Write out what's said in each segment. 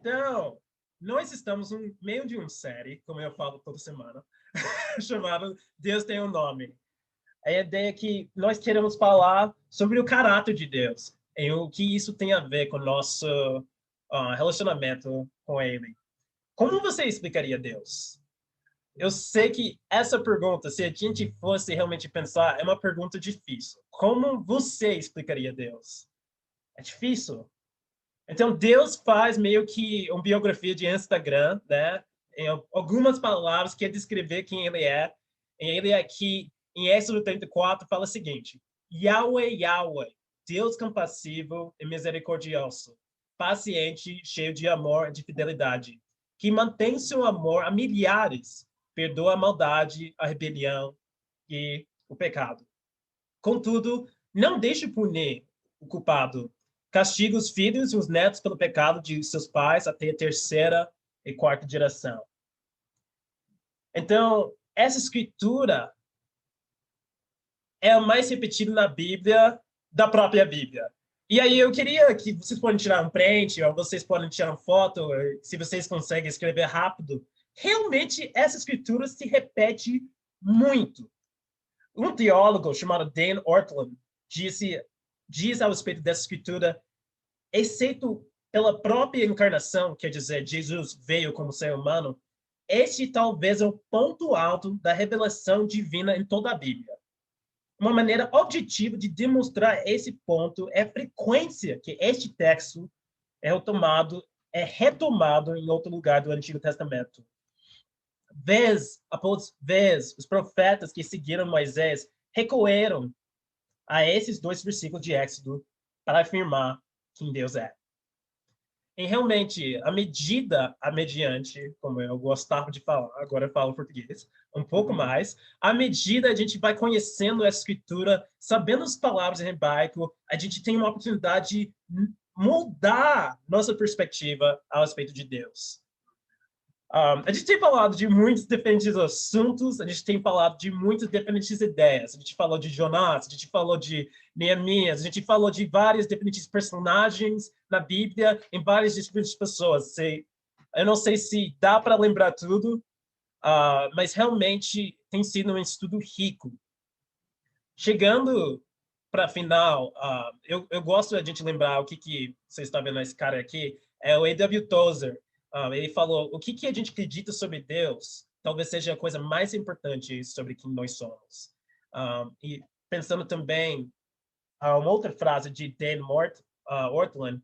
Então, nós estamos no meio de uma série, como eu falo toda semana, chamada Deus Tem um Nome. A ideia é que nós queremos falar sobre o caráter de Deus e o que isso tem a ver com o nosso relacionamento com Ele. Como você explicaria Deus? Eu sei que essa pergunta, se a gente fosse realmente pensar, é uma pergunta difícil. Como você explicaria Deus? É difícil. Então, Deus faz meio que uma biografia de Instagram, né? Em algumas palavras que é descrever quem ele é. E ele aqui, em Êxodo 34, fala o seguinte: Yahweh, Yahweh, Deus compassivo e misericordioso, paciente, cheio de amor e de fidelidade, que mantém seu amor a milhares, perdoa a maldade, a rebelião e o pecado. Contudo, não deixe punir o culpado. Castiga os filhos e os netos pelo pecado de seus pais até a terceira e quarta geração. Então, essa escritura é a mais repetida na Bíblia da própria Bíblia. E aí eu queria que vocês podem tirar um print, ou vocês podem tirar uma foto, se vocês conseguem escrever rápido. Realmente, essa escritura se repete muito. Um teólogo chamado Dan Ortlund diz a respeito dessa escritura, exceto pela própria encarnação, quer dizer, Jesus veio como ser humano, este talvez é o ponto alto da revelação divina em toda a Bíblia. Uma maneira objetiva de demonstrar esse ponto é a frequência que este texto é retomado em outro lugar do Antigo Testamento. Vez após vez, os profetas que seguiram Moisés recorreram a esses dois versículos de Êxodo para afirmar quem Deus é. E realmente, mediante, como eu gostava de falar, agora eu falo português, um pouco mais, à medida a gente vai conhecendo a escritura, sabendo as palavras em hebraico, a gente tem uma oportunidade de mudar nossa perspectiva a respeito de Deus. A gente tem falado de muitos diferentes assuntos, a gente tem falado de muitas diferentes ideias. A gente falou de Jonás, a gente falou de Neemias, a gente falou de vários diferentes personagens na Bíblia, em várias diferentes pessoas. Eu não sei se dá para lembrar tudo, mas realmente tem sido um estudo rico. Chegando para final, eu gosto de a gente lembrar o que você está vendo esse cara aqui, é o A.W. Tozer. Ele falou, o que a gente acredita sobre Deus talvez seja a coisa mais importante sobre quem nós somos. E pensando também, uma outra frase de Dan Ortlund,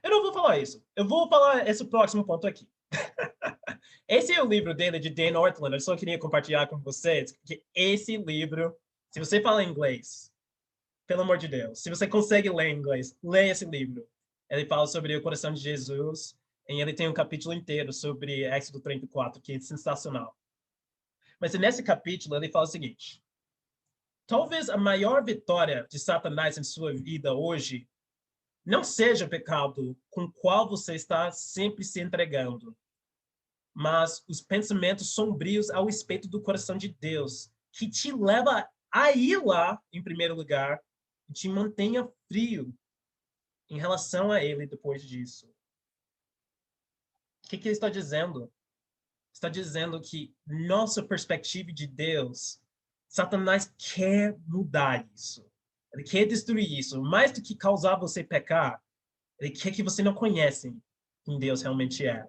eu não vou falar isso, eu vou falar esse próximo ponto aqui. Esse é o livro dele, de Dan Ortlund, eu só queria compartilhar com vocês, que esse livro, se você fala inglês, pelo amor de Deus, se você consegue ler inglês, leia esse livro. Ele fala sobre o coração de Jesus, e ele tem um capítulo inteiro sobre Êxodo 34, que é sensacional. Mas nesse capítulo, ele fala o seguinte: talvez a maior vitória de Satanás em sua vida hoje não seja o pecado com o qual você está sempre se entregando, mas os pensamentos sombrios ao respeito do coração de Deus, que te leva a ir lá, em primeiro lugar, e te mantenha frio em relação a ele depois disso. O que ele está dizendo? Está dizendo que nossa perspectiva de Deus, Satanás quer mudar isso. Ele quer destruir isso. Mais do que causar você pecar, ele quer que você não conheça quem Deus realmente é.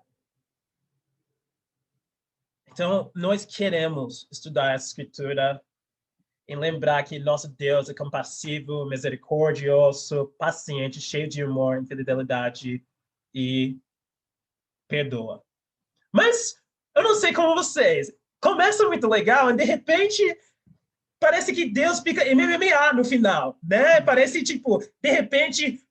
Então, nós queremos estudar essa escritura e lembrar que nosso Deus é compassivo, misericordioso, paciente, cheio de amor, fidelidade e perdoa. Mas eu não sei como vocês. Começa muito legal e de repente parece que Deus fica MMA no final, né? Parece tipo, de repente,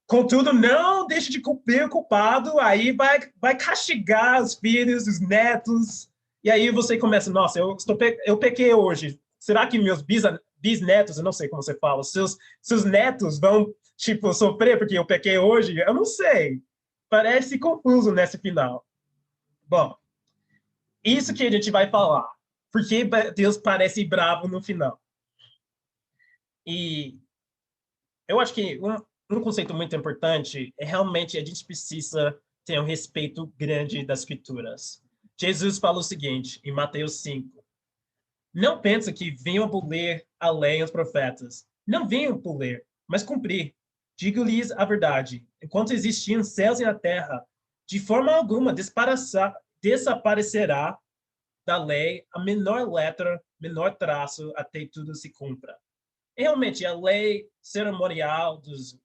contudo, não deixa de cumprir o culpado, aí vai castigar os filhos, os netos. E aí você começa, nossa, eu pequei hoje. Será que meus bisnetos, eu não sei como você fala, seus netos vão, tipo, sofrer porque eu pequei hoje? Eu não sei. Parece confuso nesse final. Bom, isso que a gente vai falar. Porque Deus parece bravo no final. E eu acho que um conceito muito importante é realmente a gente precisa ter um respeito grande das escrituras. Jesus fala o seguinte, em Mateus 5, não pensa que venham abolir a lei e os profetas. Não venham por ler, mas cumprir. Digo-lhes a verdade. Enquanto existiam céus e a terra, de forma alguma desaparecerá da lei a menor letra, menor traço, até tudo se cumpra. Realmente, a lei cerimonial dos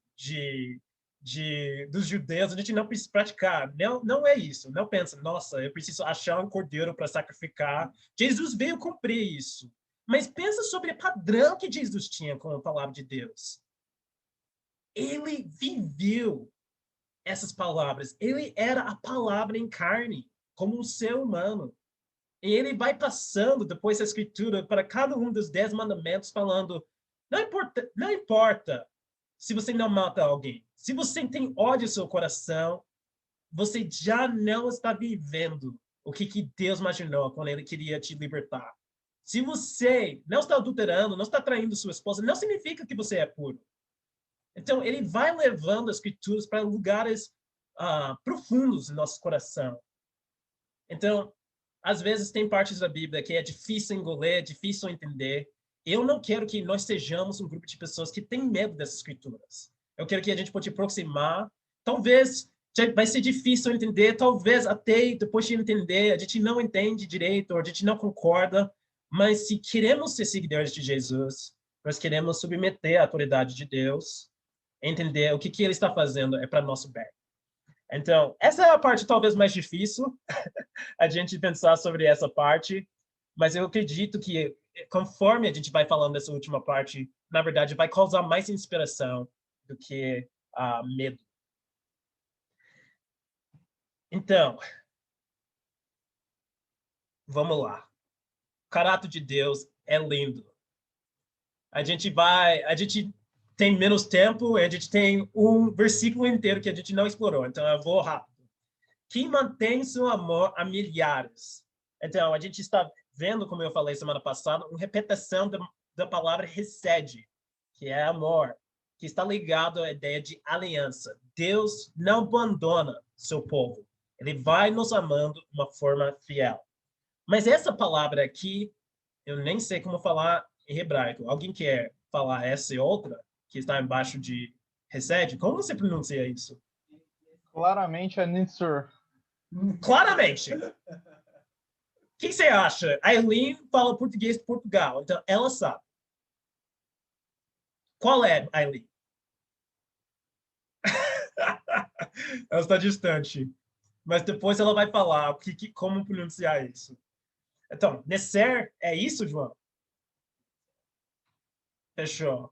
judeus, a gente não precisa praticar. Não é isso. Não pensa, nossa, eu preciso achar um cordeiro para sacrificar. Jesus veio cumprir isso. Mas pensa sobre o padrão que Jesus tinha com a palavra de Deus. Ele viveu essas palavras. Ele era a palavra em carne, como um ser humano. E ele vai passando, depois da escritura, para cada um dos 10 mandamentos, falando, não importa se você não mata alguém. Se você tem ódio no seu coração, você já não está vivendo o que Deus imaginou quando ele queria te libertar. Se você não está adulterando, não está traindo sua esposa, não significa que você é puro. Então, ele vai levando as escrituras para lugares profundos no nosso coração. Então, às vezes tem partes da Bíblia que é difícil engolir, difícil entender. Eu não quero que nós sejamos um grupo de pessoas que tem medo dessas escrituras. Eu quero que a gente possa aproximar. Talvez vai ser difícil entender, talvez até depois de entender, a gente não entende direito, ou a gente não concorda, mas se queremos ser seguidores de Jesus, nós queremos submeter à autoridade de Deus, entender o que ele está fazendo é para nosso bem. Então, essa é a parte talvez mais difícil, a gente pensar sobre essa parte, mas eu acredito que conforme a gente vai falando dessa última parte, na verdade, vai causar mais inspiração do que medo. Então, vamos lá. O caráter de Deus é lindo. A gente tem menos tempo, a gente tem um versículo inteiro que a gente não explorou, então eu vou rápido. Que mantém seu amor a milhares. Então, a gente está vendo, como eu falei semana passada, uma repetição da palavra recede, que é amor, que está ligado à ideia de aliança. Deus não abandona seu povo. Ele vai nos amando de uma forma fiel. Mas essa palavra aqui, eu nem sei como falar em hebraico. Alguém quer falar essa e outra, que está embaixo de recede? Como você pronuncia isso? Claramente é Nitzur. Claramente. O que você acha? A Eileen fala português de Portugal, então ela sabe. Qual é, Eileen? Ela está distante. Mas depois ela vai falar como pronunciar isso. Então, Neser é isso, João? Fechou.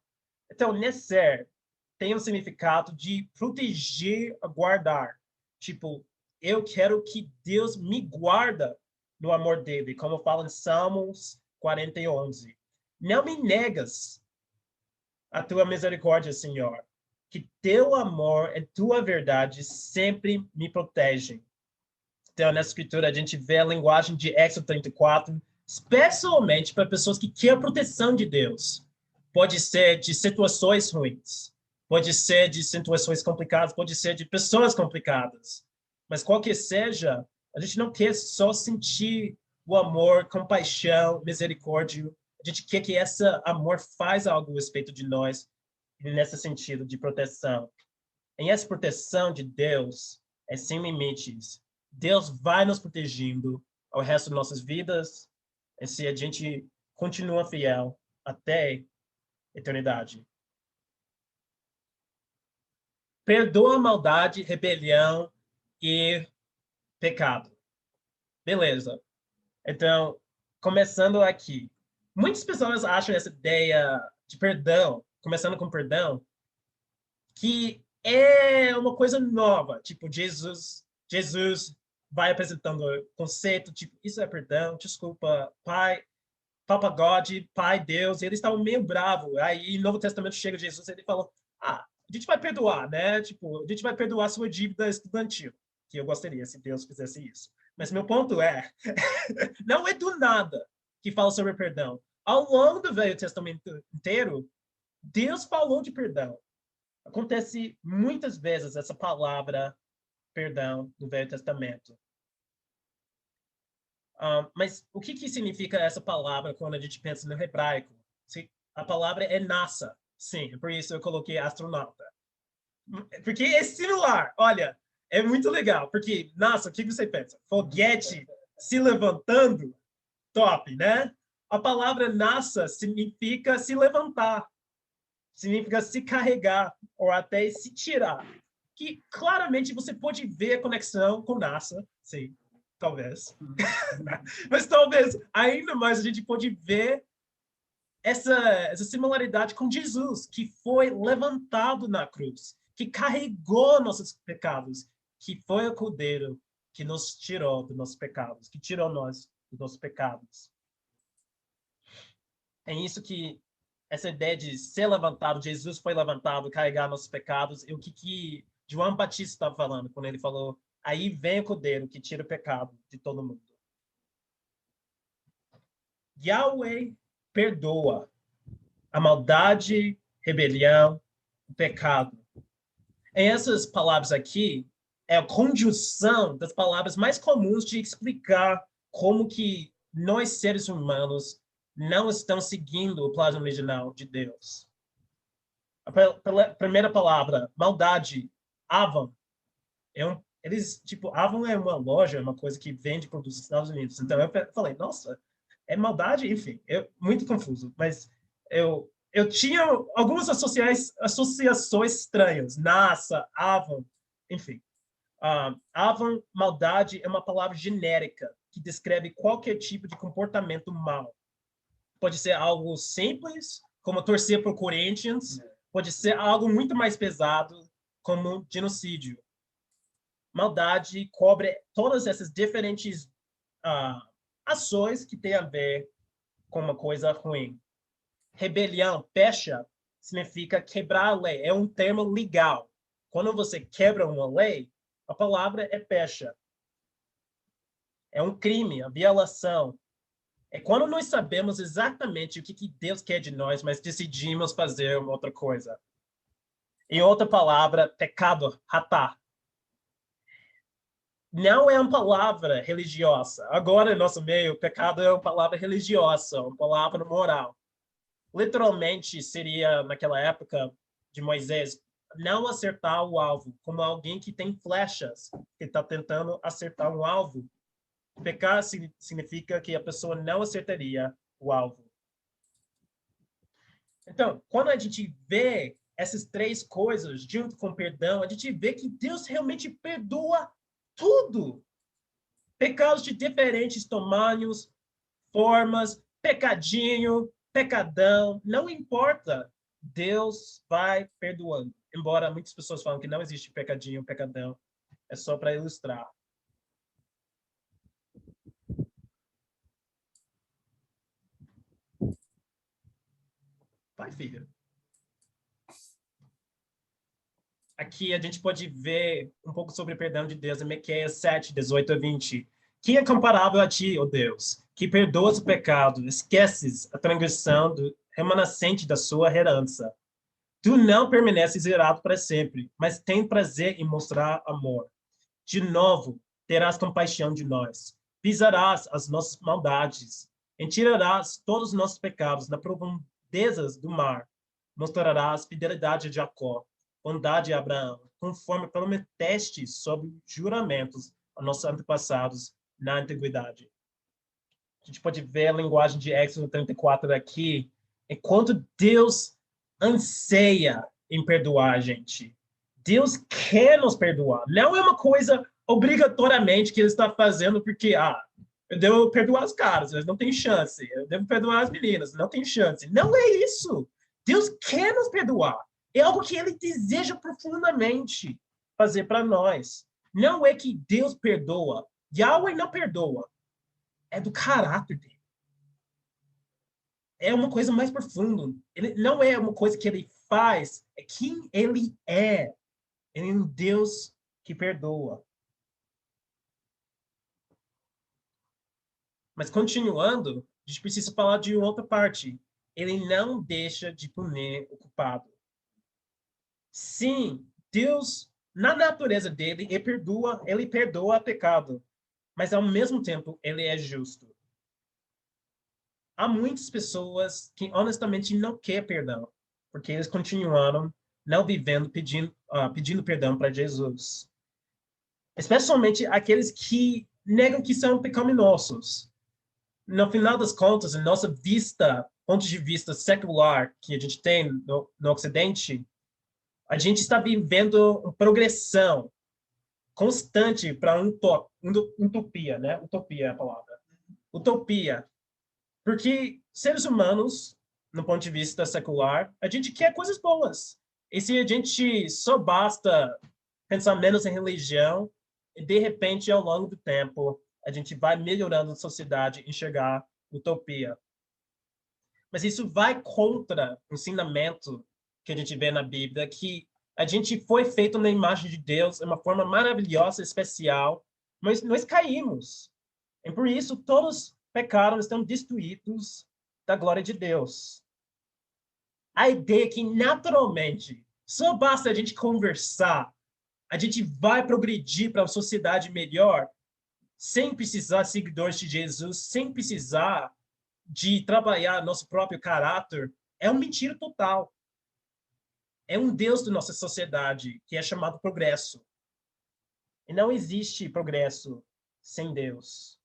Então, Neser tem um significado de proteger, guardar. Tipo, eu quero que Deus me guarda no amor dele, como fala em Salmos 40:11. Não me negas a tua misericórdia, Senhor, que teu amor e tua verdade sempre me protegem. Então, nessa escritura, a gente vê a linguagem de Êxodo 34, especialmente para pessoas que querem a proteção de Deus. Pode ser de situações ruins, pode ser de situações complicadas, pode ser de pessoas complicadas. Mas qual que seja, a gente não quer só sentir o amor, compaixão, misericórdia. A gente quer que esse amor faz algo a respeito de nós, nesse sentido de proteção. E essa proteção de Deus é sem limites. Deus vai nos protegendo ao resto das nossas vidas, e se a gente continua fiel até a eternidade. Perdoa a maldade, rebelião e pecado. Beleza. Então, começando aqui. Muitas pessoas acham essa ideia de perdão, começando com perdão, que é uma coisa nova. Tipo, Jesus vai apresentando o conceito, tipo, isso é perdão, desculpa, Pai, Papa God, Pai Deus, eles estavam meio bravos. Aí, no Novo Testamento, chega Jesus e ele falou, a gente vai perdoar, né? Tipo, a gente vai perdoar sua dívida estudantil, que eu gostaria se Deus fizesse isso. Mas meu ponto é, não é do nada que fala sobre perdão. Ao longo do Velho Testamento inteiro, Deus falou de perdão. Acontece muitas vezes essa palavra perdão no Velho Testamento. Mas o que significa essa palavra quando a gente pensa no hebraico? A palavra é nasa. Sim, por isso eu coloquei astronauta. Porque é similar. Olha, é muito legal. Porque, nossa, o que você pensa? Foguete se levantando? Top, né? A palavra nasa significa se levantar. Significa se carregar ou até se tirar. Que claramente você pode ver a conexão com NASA. Sim, talvez. Mas talvez ainda mais a gente pode ver essa similaridade com Jesus, que foi levantado na cruz, que carregou nossos pecados, que foi o Cordeiro que nos tirou dos nossos pecados, que tirou nós dos nossos pecados. É isso que essa ideia de ser levantado, Jesus foi levantado, carregar nossos pecados, e o que João Batista estava falando quando ele falou, aí vem o Cordeiro que tira o pecado de todo mundo. Yahweh perdoa a maldade, rebelião, o pecado. E essas palavras aqui é a conjunção das palavras mais comuns de explicar como que nós, seres humanos, não estamos seguindo o plano original de Deus. A primeira palavra, maldade, Avon. Avon é uma loja, uma coisa que vende produtos dos Estados Unidos. Então eu falei, nossa, é maldade? Enfim, muito confuso. Mas eu tinha algumas associações estranhas. NASA, Avon, enfim. Avon, maldade, é uma palavra genérica que descreve qualquer tipo de comportamento mau. Pode ser algo simples, como torcer para o Corinthians, pode ser algo muito mais pesado, como genocídio. Maldade cobre todas essas diferentes ações que têm a ver com uma coisa ruim. Rebelião, pecha, significa quebrar a lei. É um termo legal. Quando você quebra uma lei, a palavra é pecha. É um crime, a violação. É quando nós sabemos exatamente o que Deus quer de nós, mas decidimos fazer uma outra coisa. Em outra palavra, pecado, ratá. Não é uma palavra religiosa. Agora, em nosso meio, pecado é uma palavra religiosa, uma palavra moral. Literalmente, seria, naquela época de Moisés, não acertar o alvo, como alguém que tem flechas, que está tentando acertar um alvo. Pecar significa que a pessoa não acertaria o alvo. Então, quando a gente vê essas três coisas junto com perdão, a gente vê que Deus realmente perdoa tudo. Pecados de diferentes tamanhos, formas, pecadinho, pecadão, não importa. Deus vai perdoando. Embora muitas pessoas falam que não existe pecadinho, pecadão. É só para ilustrar. Vai, filha. Aqui a gente pode ver um pouco sobre o perdão de Deus em Miqueias 7, 18 a 20. Quem é comparável a ti, ó Deus, que perdoas o pecado, esqueces a transgressão do remanescente da sua herança. Tu não permaneces irado para sempre, mas tem prazer em mostrar amor. De novo, terás compaixão de nós. Pisarás as nossas maldades. Tirarás todos os nossos pecados nas profundezas do mar. Mostrarás fidelidade a Jacó, bondade a Abraão, conforme prometeste sob juramentos a nossos antepassados na antiguidade. A gente pode ver a linguagem de Êxodo 34 aqui, enquanto Deus anseia em perdoar a gente. Deus quer nos perdoar. Não é uma coisa obrigatoriamente que ele está fazendo porque, eu devo perdoar os caras, eles não têm chance. Eu devo perdoar as meninas, não tem chance. Não é isso. Deus quer nos perdoar. É algo que ele deseja profundamente fazer para nós. Não é que Deus perdoa. Yahweh não perdoa. É do caráter dele. É uma coisa mais profunda. Ele não é uma coisa que ele faz, é quem ele é. Ele é um Deus que perdoa. Mas continuando, a gente precisa falar de outra parte. Ele não deixa de punir o culpado. Sim, Deus, na natureza dele, ele perdoa pecado, mas ao mesmo tempo ele é justo. Há muitas pessoas que honestamente não querem perdão, porque eles continuaram não vivendo pedindo perdão para Jesus. Especialmente aqueles que negam que são pecaminosos. No final das contas, em nossa ponto de vista secular que a gente tem no Ocidente, a gente está vivendo uma progressão constante para utopia, né? Utopia é a palavra. Utopia. Porque seres humanos, no ponto de vista secular, a gente quer coisas boas. E se a gente só basta pensar menos em religião, e de repente, ao longo do tempo, a gente vai melhorando a sociedade e chegar à utopia. Mas isso vai contra o ensinamento que a gente vê na Bíblia, que a gente foi feito na imagem de Deus, de uma forma maravilhosa, especial, mas nós caímos. E por isso, todos pecaram, estão destituídos da glória de Deus. A ideia é que, naturalmente, só basta a gente conversar, a gente vai progredir para uma sociedade melhor, sem precisar de seguidores de Jesus, sem precisar de trabalhar nosso próprio caráter, é uma mentira total. É um Deus da nossa sociedade, que é chamado progresso. E não existe progresso sem Deus.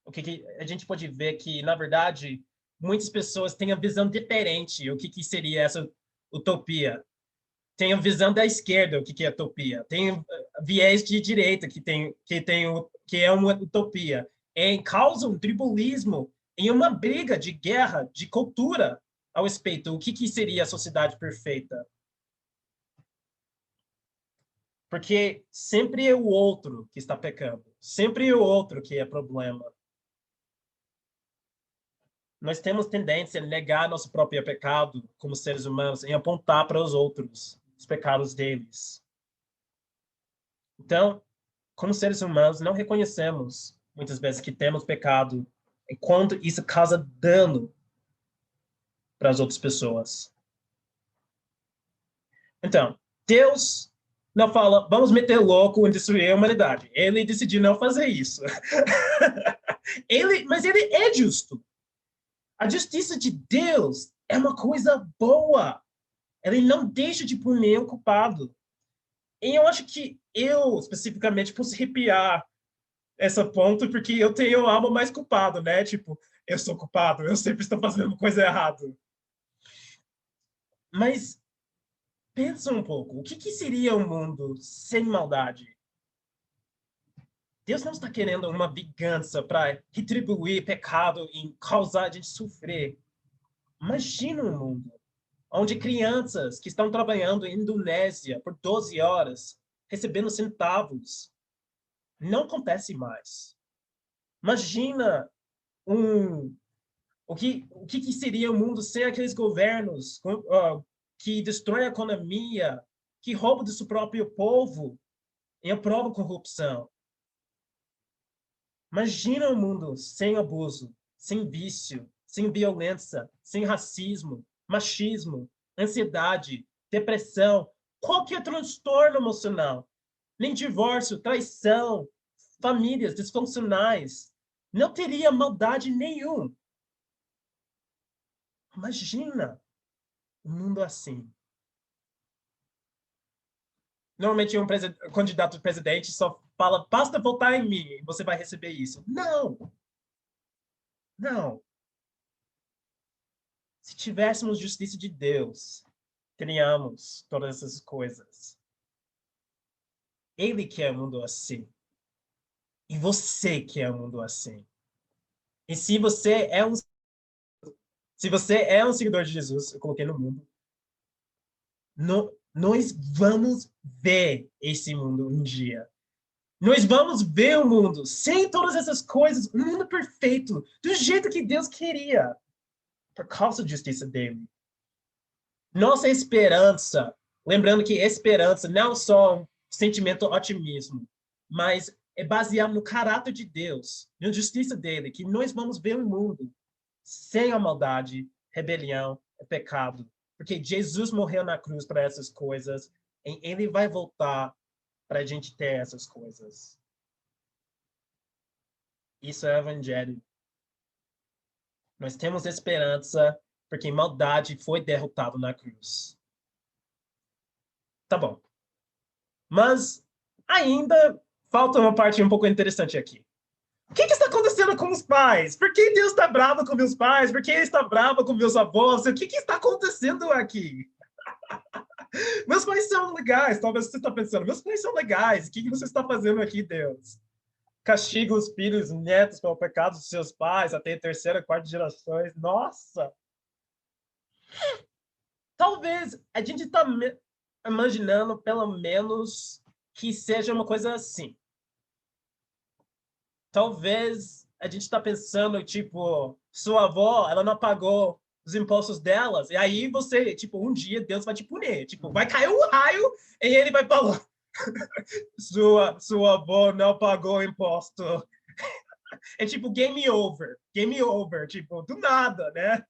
O que a gente pode ver que, na verdade, muitas pessoas têm a visão diferente. O que seria essa utopia? Tem a visão da esquerda, o que é utopia. Tem viés de direita, que é uma utopia. Causa um tribulismo em uma briga de guerra, de cultura ao respeito. O que seria a sociedade perfeita? Porque sempre é o outro que está pecando. Sempre é o outro que é problema. Nós temos tendência a negar nosso próprio pecado como seres humanos e apontar para os outros os pecados deles. Então, como seres humanos, não reconhecemos muitas vezes que temos pecado enquanto isso causa dano para as outras pessoas. Então, Deus não fala, vamos meter louco e destruir a humanidade. Ele decidiu não fazer isso. Mas ele é justo. A justiça de Deus é uma coisa boa. Ele não deixa de punir o culpado. E eu acho que eu, especificamente, posso arrepiar essa ponto porque eu tenho alma mais culpado, né? Tipo, eu sou culpado, eu sempre estou fazendo coisa errada. Mas pensa um pouco, o que seria um mundo sem maldade? Deus não está querendo uma vingança para retribuir pecado e causar a gente sofrer. Imagina um mundo onde crianças que estão trabalhando em Indonésia por 12 horas, recebendo centavos, não acontece mais. Imagina o que seria o mundo sem aqueles governos que destroem a economia, que roubam do seu próprio povo e aprovam corrupção. Imagina um mundo sem abuso, sem vício, sem violência, sem racismo, machismo, ansiedade, depressão, qualquer transtorno emocional, nem divórcio, traição, famílias disfuncionais. Não teria maldade nenhuma. Imagina um mundo assim. Normalmente um candidato a presidente só fala, basta votar em mim e você vai receber isso. Não! Não! Se tivéssemos justiça de Deus, teríamos todas essas coisas. Ele quer um mundo assim. E você quer um mundo assim. E se você é um seguidor de Jesus, eu coloquei no mundo, nós vamos ver esse mundo um dia. Nós vamos ver o mundo sem todas essas coisas, um mundo perfeito, do jeito que Deus queria, por causa da justiça dele. Nossa esperança, lembrando que esperança não é só um sentimento de otimismo, mas é baseado no caráter de Deus, na justiça dele, que nós vamos ver um mundo sem a maldade, rebelião e pecado. porque Jesus morreu na cruz para essas coisas, e ele vai voltar para a gente ter essas coisas. Isso é o evangelho. Nós temos esperança porque maldade foi derrotada na cruz. Tá bom. Mas ainda falta uma parte um pouco interessante aqui. O que está acontecendo com os pais? Por que Deus está bravo com meus pais? Por que ele está bravo com meus avós? O que está acontecendo aqui? Meus pais são legais. Talvez você está pensando, meus pais são legais. O que você está fazendo aqui, Deus? Castiga os filhos e netos pelo pecado dos seus pais até a terceira, quarta gerações. Nossa! Talvez a gente está imaginando, pelo menos, que seja uma coisa assim. Talvez a gente está pensando, tipo, sua avó, ela não pagou os impostos delas, e aí você, tipo, um dia Deus vai te punir. Tipo, vai cair um raio e ele vai falar, sua avó não pagou imposto. É tipo, game over, tipo, do nada, né?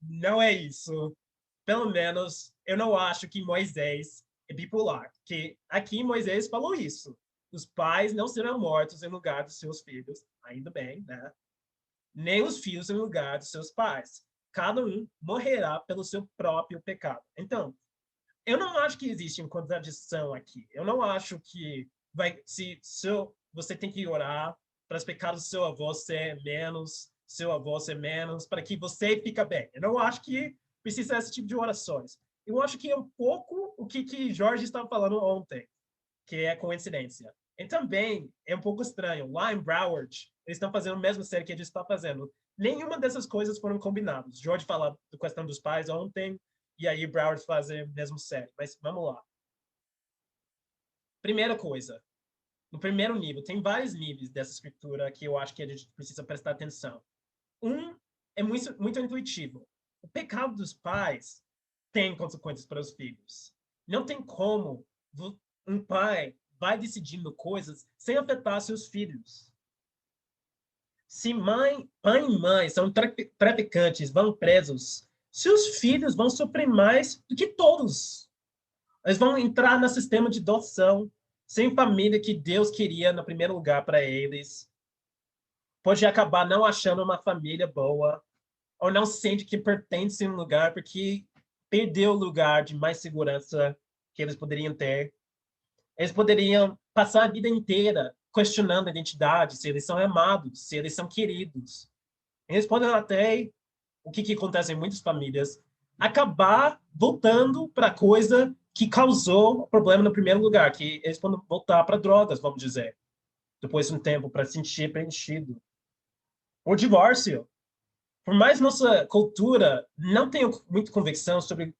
Não é isso. Pelo menos, eu não acho que Moisés é bipolar, porque aqui Moisés falou isso. Os pais não serão mortos em lugar dos seus filhos, ainda bem, né? Nem os filhos em lugar dos seus pais. Cada um morrerá pelo seu próprio pecado. Então, eu não acho que existe uma contradição aqui. Eu não acho que você tem que orar para os pecados do seu avô ser menos, seu avô ser menos, para que você fique bem. Eu não acho que precisa desse tipo de orações. Eu acho que é um pouco o que Jorge estava falando ontem, que é coincidência. E também é um pouco estranho. Lá em Broward, eles estão fazendo a mesma série que a gente está fazendo. Nenhuma dessas coisas foram combinadas. Jorge fala da questão dos pais ontem, e aí Broward faz a mesma série. Mas vamos lá. Primeira coisa. No primeiro nível, tem vários níveis dessa escritura que eu acho que a gente precisa prestar atenção. Um é muito intuitivo. O pecado dos pais tem consequências para os filhos. Não tem como um pai vai decidindo coisas sem afetar seus filhos. Se pai e mãe são traficantes, vão presos, seus filhos vão sofrer mais do que todos. Eles vão entrar no sistema de adoção, sem família que Deus queria no primeiro lugar para eles. Pode acabar não achando uma família boa, ou não sente que pertence a um lugar porque perdeu o lugar de mais segurança que eles poderiam ter. Eles poderiam passar a vida inteira questionando a identidade, se eles são amados, se eles são queridos. Eles podem até, o que acontece em muitas famílias, acabar voltando para a coisa que causou o problema no primeiro lugar, que eles podem voltar para drogas, vamos dizer, depois de um tempo, para se sentir preenchido. O divórcio. Por mais nossa cultura não tenha muita convicção sobre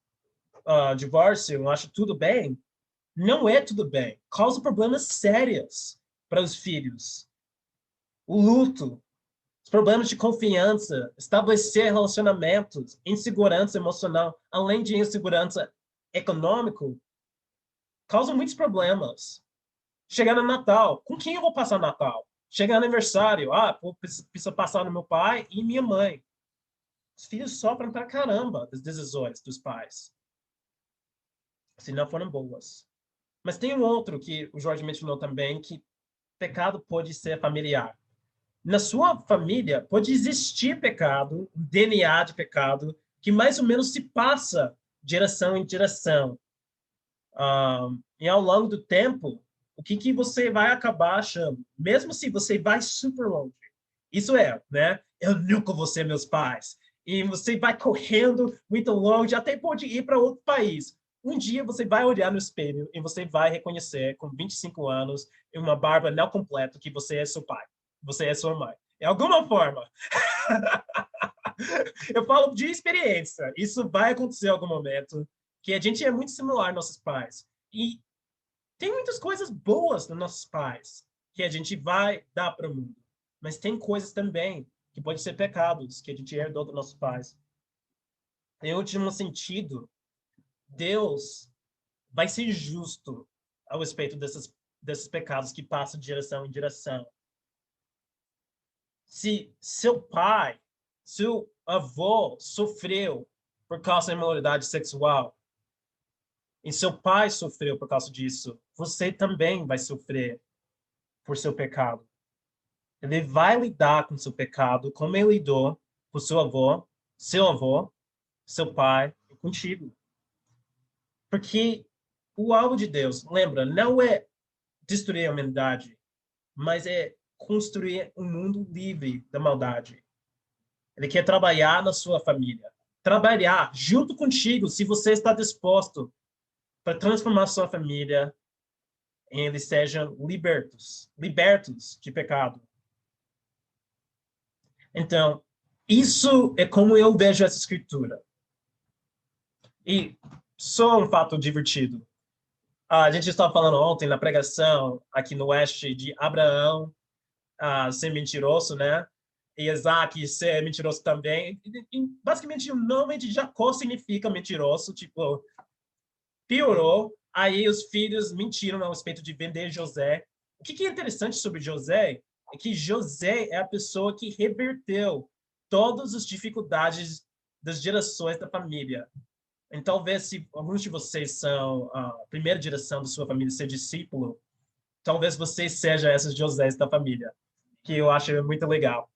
divórcio, eu acho tudo bem, não é tudo bem. Causa problemas sérios para os filhos. O luto, os problemas de confiança, estabelecer relacionamentos, insegurança emocional, além de insegurança econômica, causam muitos problemas. Chegar no Natal, com quem eu vou passar Natal? Chegar no aniversário, preciso passar no meu pai e minha mãe. Os filhos sofrem pra caramba das decisões dos pais, se não forem boas. Mas tem um outro que o Jorge mencionou também, que pecado pode ser familiar. Na sua família pode existir pecado, um DNA de pecado, que mais ou menos se passa de geração em geração. E ao longo do tempo, o que você vai acabar achando? Mesmo se você vai super longe. Isso é, né? Eu nunca vou ser meus pais. E você vai correndo muito longe, até pode ir para outro país. Um dia você vai olhar no espelho e você vai reconhecer, com 25 anos e uma barba não completa, que você é seu pai, você é sua mãe. De alguma forma. Eu falo de experiência. Isso vai acontecer em algum momento, que a gente é muito similar aos nossos pais. E tem muitas coisas boas nos nossos pais que a gente vai dar para o mundo. Mas tem coisas também que podem ser pecados que a gente herdou dos nossos pais. Em último sentido, Deus vai ser justo a respeito desses pecados que passam de geração em geração. Se seu pai, seu avô sofreu por causa da imoralidade sexual, e seu pai sofreu por causa disso, você também vai sofrer por seu pecado. Ele vai lidar com seu pecado como ele lidou com seu avô, seu pai e contigo. Porque o alvo de Deus, lembra, não é destruir a humanidade, mas é construir um mundo livre da maldade. Ele quer trabalhar na sua família. Trabalhar junto contigo, se você está disposto para transformar sua família em eles sejam libertos de pecado. Então, isso é como eu vejo essa escritura. E só um fato divertido. A gente estava falando ontem na pregação aqui no Oeste de Abraão ser mentiroso, né? E Isaac ser mentiroso também. E, basicamente, o nome de Jacó significa mentiroso, tipo, piorou. Aí os filhos mentiram a respeito de vender José. O que é interessante sobre José é que José é a pessoa que reverteu todas as dificuldades das gerações da família. Então, talvez se alguns de vocês são a primeira geração da sua família ser discípulo, talvez vocês sejam essas Josés da família, que eu acho muito legal.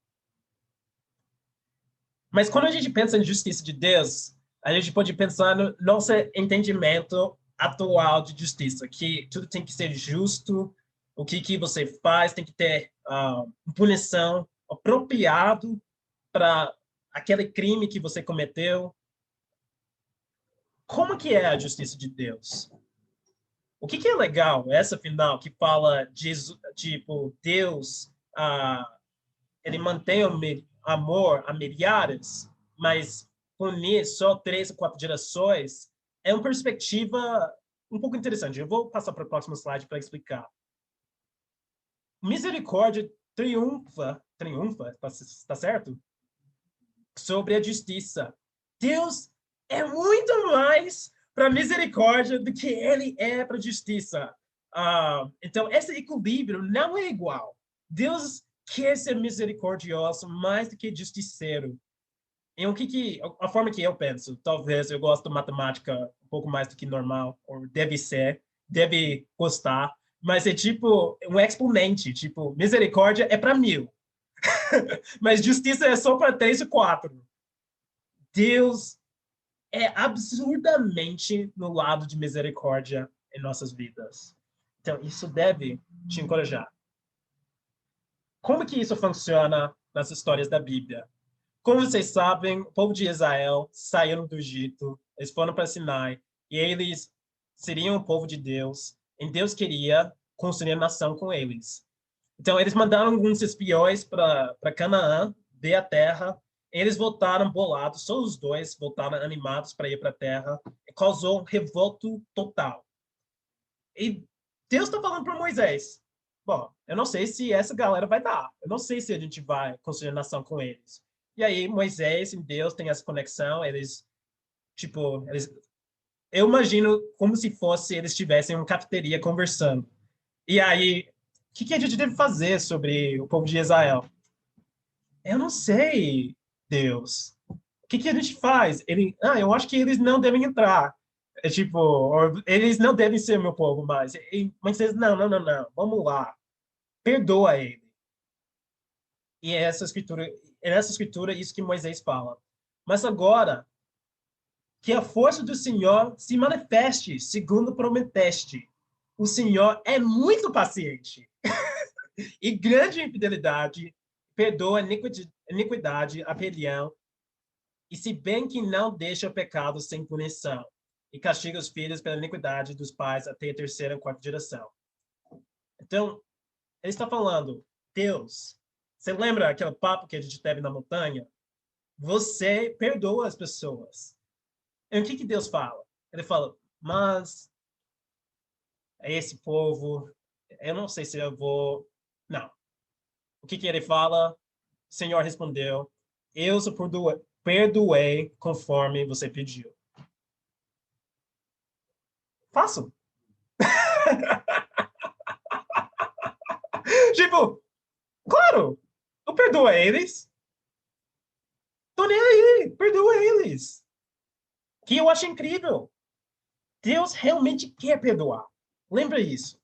Mas quando a gente pensa em justiça de Deus, a gente pode pensar no nosso entendimento atual de justiça, que tudo tem que ser justo, o que você faz tem que ter punição apropriado para aquele crime que você cometeu. Como que é a justiça de Deus? O que é legal, essa final que fala de, tipo, Deus, ele mantém o amor a milhares, mas punir só 3 ou 4 gerações, é uma perspectiva um pouco interessante. Eu vou passar para o próximo slide para explicar. Misericórdia triunfa, tá certo? Sobre a justiça. Deus é muito mais para misericórdia do que ele é para justiça. Então, esse equilíbrio não é igual. Deus quer ser misericordioso mais do que justiceiro. E a forma que eu penso, talvez eu gosto de matemática um pouco mais do que normal, ou deve gostar, mas é tipo um exponente, tipo, misericórdia é para 1000, mas justiça é só para 3 ou 4. Deus é absurdamente no lado de misericórdia em nossas vidas. Então, isso deve te encorajar. Como que isso funciona nas histórias da Bíblia? Como vocês sabem, o povo de Israel saíram do Egito, eles foram para Sinai, e eles seriam o povo de Deus, e Deus queria construir a nação com eles. Então, eles mandaram alguns espiões para Canaã, ver a terra. Eles voltaram bolados, só os dois voltaram animados para ir para a terra, e causou um revolto total. E Deus está falando para Moisés: bom, eu não sei se essa galera vai dar, eu não sei se a gente vai construir a nação com eles. E aí, Moisés e Deus têm essa conexão, eu imagino como se fosse eles tivessem uma cafeteria conversando. E aí, o que a gente deve fazer sobre o povo de Israel? Eu não sei, Deus. O que a gente faz? Eu acho que eles não devem entrar. É tipo, eles não devem ser meu povo mais. Mas eles, não. Vamos lá. Perdoa ele. E nessa escritura, isso que Moisés fala. Mas agora, que a força do Senhor se manifeste, segundo prometeste. O Senhor é muito paciente. E grande infidelidade, perdoa a iniquidade, a rebelião, e se bem que não deixa o pecado sem punição, e castiga os filhos pela iniquidade dos pais até a 3ª e 4ª geração. Então, ele está falando, Deus, você lembra aquele papo que a gente teve na montanha? Você perdoa as pessoas. E o que Deus fala? Ele fala, mas esse povo, eu não sei se eu vou... Não. O que ele fala? O Senhor respondeu, eu só perdoei conforme você pediu. Faço. Tipo, claro, eu perdoo eles. Tô nem aí, perdoa eles. que eu acho incrível. Deus realmente quer perdoar. Lembra isso.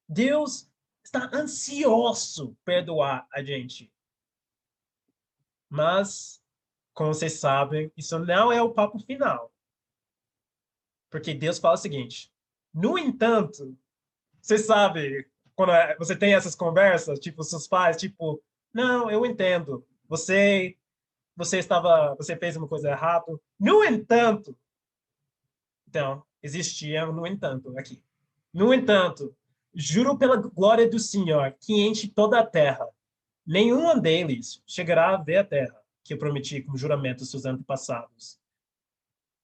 Deus está ansioso perdoar a gente. Mas, como vocês sabem, isso não é o papo final. Porque Deus fala o seguinte: no entanto, você sabe, quando você tem essas conversas, tipo, seus pais, tipo, não, eu entendo. Você fez uma coisa errada. No entanto, então, existia no entanto aqui. No entanto, juro pela glória do Senhor, que enche toda a terra, nenhum deles chegará a ver a terra, que eu prometi com juramento aos seus antepassados.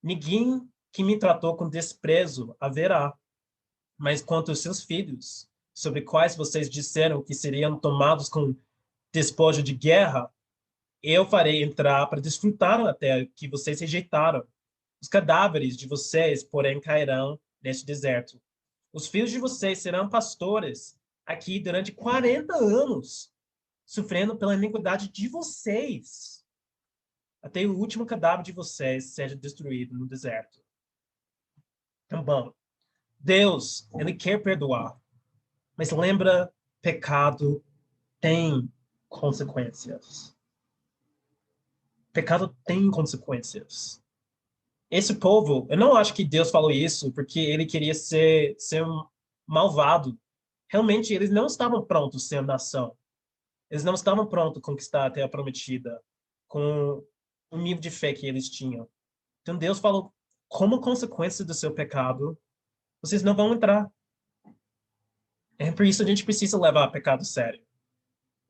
Ninguém que me tratou com desprezo haverá, mas quanto aos seus filhos, sobre quais vocês disseram que seriam tomados com despojo de guerra, eu farei entrar para desfrutar a terra que vocês rejeitaram. Os cadáveres de vocês, porém, cairão neste deserto. Os filhos de vocês serão pastores aqui durante 40 anos, sofrendo pela iniquidade de vocês, até o último cadáver de vocês seja destruído no deserto. Então, bom, Deus, ele quer perdoar, mas lembra, pecado tem consequências. Pecado tem consequências. Esse povo, eu não acho que Deus falou isso porque ele queria ser um malvado. Realmente, eles não estavam prontos a ser nação. Eles não estavam prontos a conquistar a terra prometida com o nível de fé que eles tinham. Então Deus falou, como consequência do seu pecado, vocês não vão entrar. É por isso que a gente precisa levar o pecado a sério.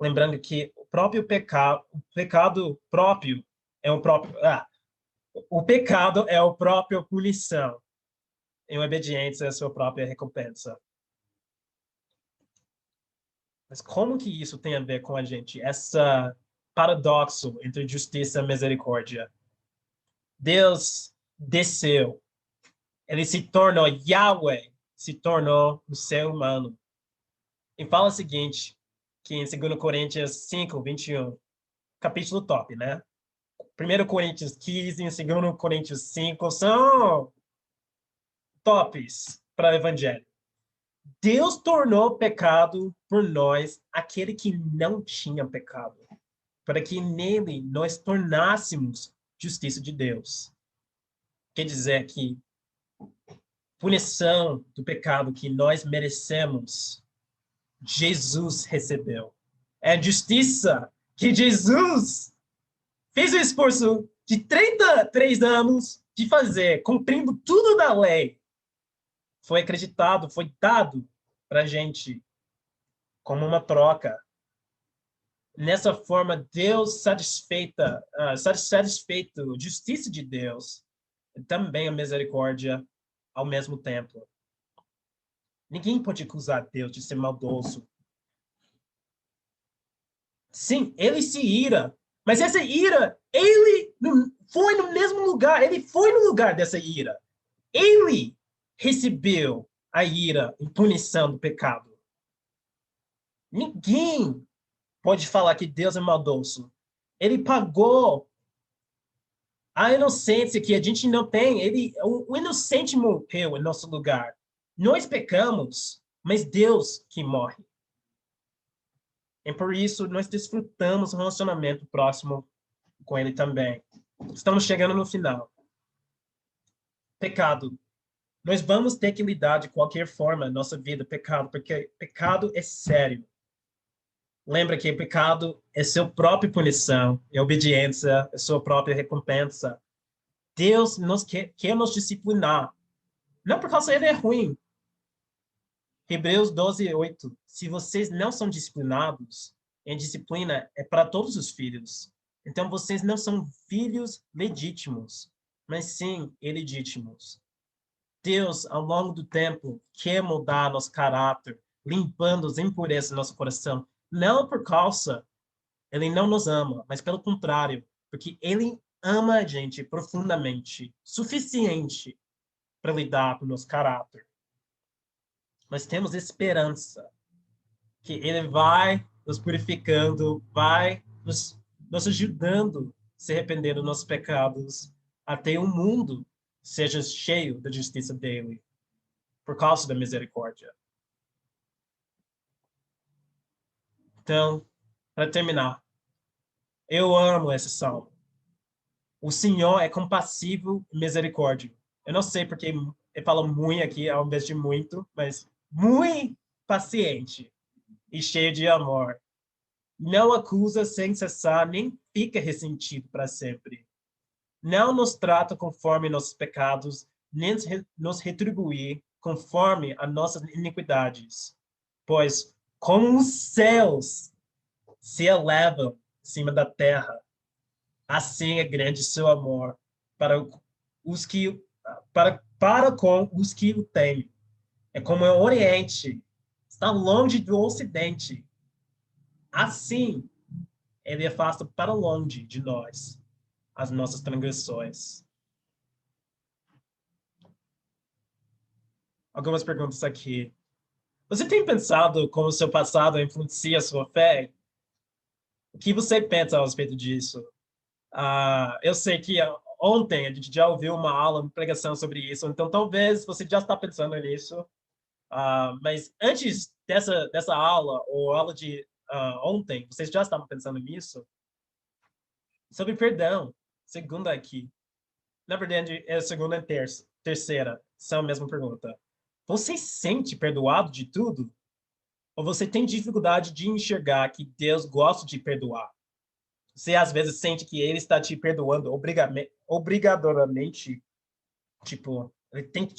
Lembrando que o pecado próprio é o pecado é a própria punição. Em obediência é a sua própria recompensa. Mas como que isso tem a ver com a gente? Essa paradoxo entre justiça e misericórdia. Deus desceu. Ele se tornou Yahweh, se tornou um ser humano. E fala o seguinte, que em 2 Coríntios 5, 21, capítulo top, né? 1 Coríntios 15 e 2 Coríntios 5 são tops para o evangelho. Deus tornou pecado por nós aquele que não tinha pecado, para que nele nós tornássemos justiça de Deus. Quer dizer que punição do pecado que nós merecemos, Jesus recebeu. É a justiça que Jesus fez o esforço de 33 anos de fazer, cumprindo tudo da lei. Foi acreditado, foi dado para a gente como uma troca. Nessa forma, Deus satisfeito, justiça de Deus, e também a misericórdia ao mesmo tempo. Ninguém pode acusar Deus de ser maldoso. Sim, ele se ira, mas essa ira, ele foi no mesmo lugar, ele foi no lugar dessa ira. Ele recebeu a ira em punição do pecado. Ninguém pode falar que Deus é maldoso. Ele pagou a inocência que a gente não tem. O inocente morreu em nosso lugar. Nós pecamos, mas Deus que morre. E por isso nós desfrutamos um relacionamento próximo com Ele também. Estamos chegando no final. Pecado. Nós vamos ter que lidar de qualquer forma na nossa vida, pecado, porque pecado é sério. Lembra que pecado é sua própria punição, é obediência, é sua própria recompensa. Deus quer nos disciplinar. Não por causa ele é ruim. Hebreus 12, 8. Se vocês não são disciplinados, em disciplina é para todos os filhos. Então vocês não são filhos legítimos, mas sim ilegítimos. Deus, ao longo do tempo, quer mudar nosso caráter, limpando as impurezas do nosso coração. Não por causa ele não nos ama, mas pelo contrário, porque ele ama a gente profundamente, suficiente para lidar com o nosso caráter. Nós temos esperança que ele vai nos purificando, vai nos ajudando a se arrepender dos nossos pecados, até o mundo seja cheio da justiça dele, por causa da misericórdia. Então, para terminar, eu amo esse salmo. O Senhor é compassivo e misericórdia. Eu não sei porque eu falo muito aqui ao invés de muito, mas muito paciente e cheio de amor. Não acusa sem cessar, nem fica ressentido para sempre. Não nos trata conforme nossos pecados, nem nos retribui conforme as nossas iniquidades. Pois, como os céus se elevam acima da terra, assim é grande seu amor para os que para com os que o têm. É como o Oriente está longe do Ocidente. Assim, ele afasta para longe de nós as nossas transgressões. Algumas perguntas aqui. Você tem pensado como o seu passado influencia a sua fé? O que você pensa a respeito disso? Eu sei que ontem a gente já ouviu uma aula, uma pregação sobre isso, então talvez você já está pensando nisso. Mas antes dessa aula, ou aula de ontem, vocês já estavam pensando nisso? Sobre perdão, segunda aqui. Na verdade, é a segunda e terceira, são a mesma pergunta. Você se sente perdoado de tudo? Ou você tem dificuldade de enxergar que Deus gosta de perdoar? Você às vezes sente que ele está te perdoando obrigatoriamente, tipo, ele tem que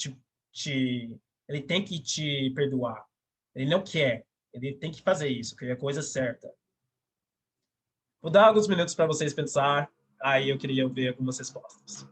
te perdoar. Ele não quer, ele tem que fazer isso, que é a coisa certa. Vou dar alguns minutos para vocês pensar, aí eu queria ver algumas respostas.